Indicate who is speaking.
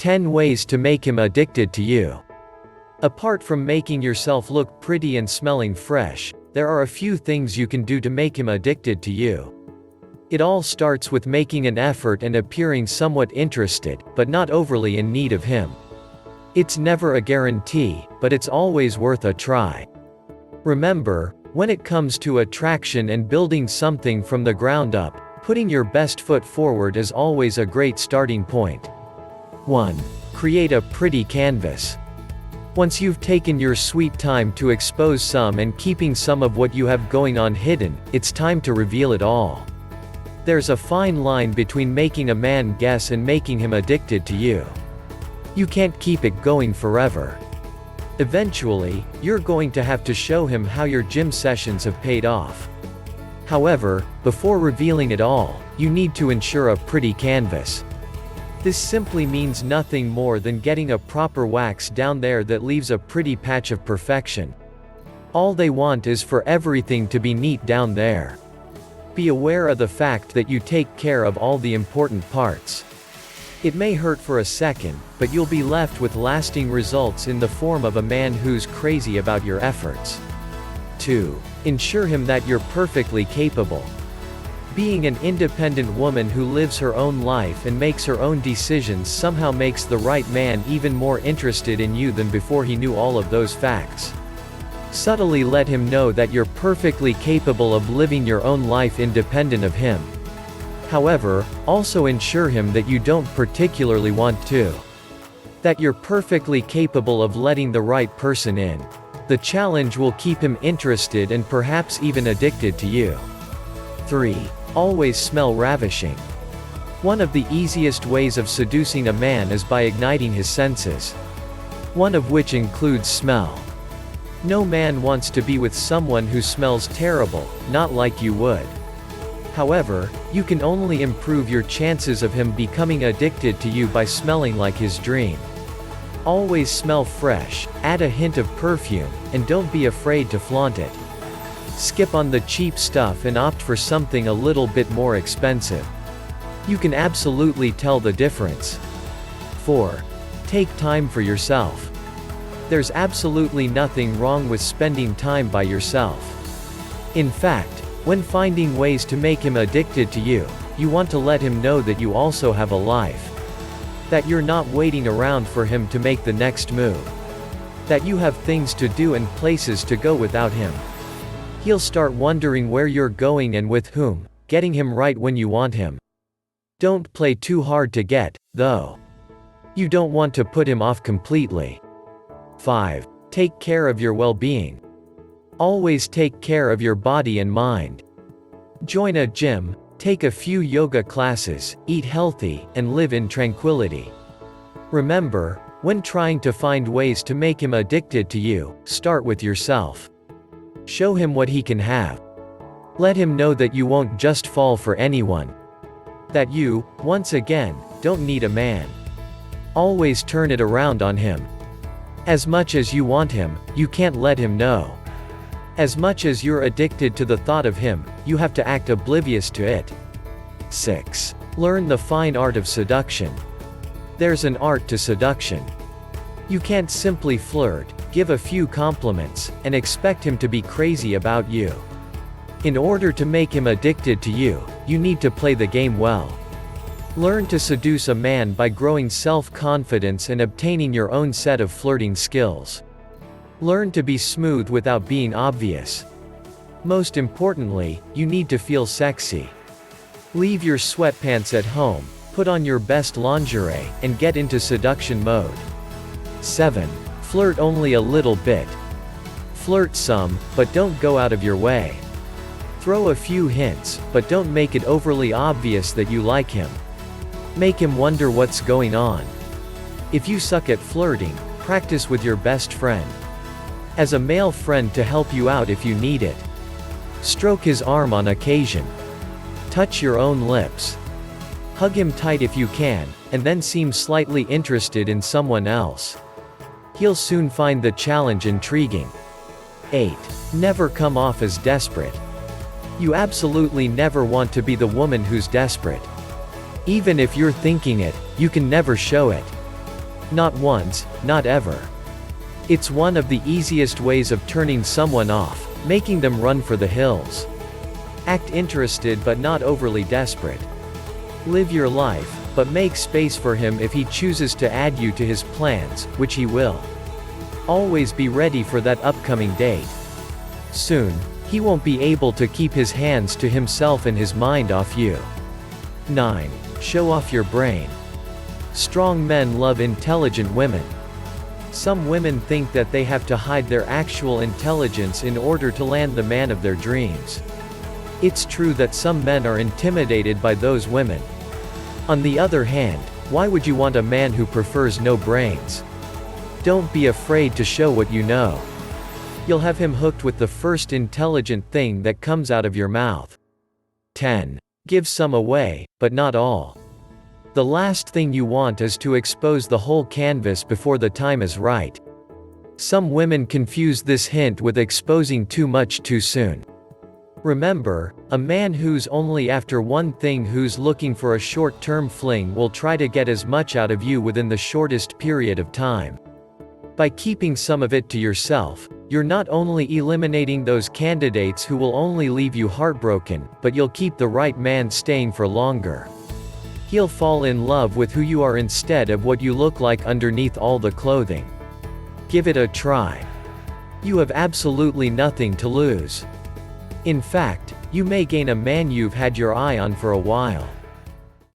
Speaker 1: 10 ways to make him addicted to you. Apart from making yourself look pretty and smelling fresh, there are a few things you can do to make him addicted to you. It all starts with making an effort and appearing somewhat interested, but not overly in need of him. It's never a guarantee, but it's always worth a try. Remember, when it comes to attraction and building something from the ground up, putting your best foot forward is always a great starting point. 1. Create a pretty canvas. Once you've taken your sweet time to expose some and keeping some of what you have going on hidden, it's time to reveal it all. There's a fine line between making a man guess and making him addicted to you. You can't keep it going forever. Eventually, you're going to have to show him how your gym sessions have paid off. However, before revealing it all, you need to ensure a pretty canvas. This simply means nothing more than getting a proper wax down there that leaves a pretty patch of perfection. All they want is for everything to be neat down there. Be aware of the fact that you take care of all the important parts. It may hurt for a second, but you'll be left with lasting results in the form of a man who's crazy about your efforts. 2. Ensure him that you're perfectly capable. Being an independent woman who lives her own life and makes her own decisions somehow makes the right man even more interested in you than before he knew all of those facts. Subtly let him know that you're perfectly capable of living your own life independent of him. However, also ensure him that you don't particularly want to. That you're perfectly capable of letting the right person in. The challenge will keep him interested and perhaps even addicted to you. 3. Always smell ravishing. One of the easiest ways of seducing a man is by igniting his senses. One of which includes smell. No man wants to be with someone who smells terrible, not like you would. However, you can only improve your chances of him becoming addicted to you by smelling like his dream. Always smell fresh, add a hint of perfume, and don't be afraid to flaunt it. Skip on the cheap stuff and opt for something a little bit more expensive. You can absolutely tell the difference. 4. Take time for yourself. There's absolutely nothing wrong with spending time by yourself. In fact, when finding ways to make him addicted to you, you want to let him know that you also have a life. That you're not waiting around for him to make the next move. That you have things to do and places to go without him. He'll start wondering where you're going and with whom, getting him right when you want him. Don't play too hard to get, though. You don't want to put him off completely. 5. Take care of your well-being. Always take care of your body and mind. Join a gym, take a few yoga classes, eat healthy, and live in tranquility. Remember, when trying to find ways to make him addicted to you, start with yourself. Show him what he can have. Let him know that you won't just fall for anyone. That you, once again, don't need a man. Always turn it around on him. As much as you want him, you can't let him know. As much as you're addicted to the thought of him, you have to act oblivious to it. 6. Learn the fine art of seduction. There's an art to seduction. You can't simply flirt, give a few compliments, and expect him to be crazy about you. In order to make him addicted to you, you need to play the game well. Learn to seduce a man by growing self-confidence and obtaining your own set of flirting skills. Learn to be smooth without being obvious. Most importantly, you need to feel sexy. Leave your sweatpants at home, put on your best lingerie, and get into seduction mode. 7. Flirt only a little bit. Flirt some, but don't go out of your way. Throw a few hints, but don't make it overly obvious that you like him. Make him wonder what's going on. If you suck at flirting, practice with your best friend. As a male friend to help you out if you need it. Stroke his arm on occasion. Touch your own lips. Hug him tight if you can, and then seem slightly interested in someone else. He'll soon find the challenge intriguing. 8. Never come off as desperate. You absolutely never want to be the woman who's desperate. Even if you're thinking it, you can never show it. Not once, not ever. It's one of the easiest ways of turning someone off, making them run for the hills. Act interested but not overly desperate. Live your life, but make space for him if he chooses to add you to his plans, which he will. Always be ready for that upcoming date. Soon, he won't be able to keep his hands to himself and his mind off you. 9. Show off your brain. Strong men love intelligent women. Some women think that they have to hide their actual intelligence in order to land the man of their dreams. It's true that some men are intimidated by those women. On the other hand, why would you want a man who prefers no brains? Don't be afraid to show what you know. You'll have him hooked with the first intelligent thing that comes out of your mouth. 10. Give some away, but not all. The last thing you want is to expose the whole canvas before the time is right. Some women confuse this hint with exposing too much too soon. Remember, a man who's only after one thing, who's looking for a short-term fling, will try to get as much out of you within the shortest period of time. By keeping some of it to yourself, you're not only eliminating those candidates who will only leave you heartbroken, but you'll keep the right man staying for longer. He'll fall in love with who you are instead of what you look like underneath all the clothing. Give it a try. You have absolutely nothing to lose. In fact, you may gain a man you've had your eye on for a while.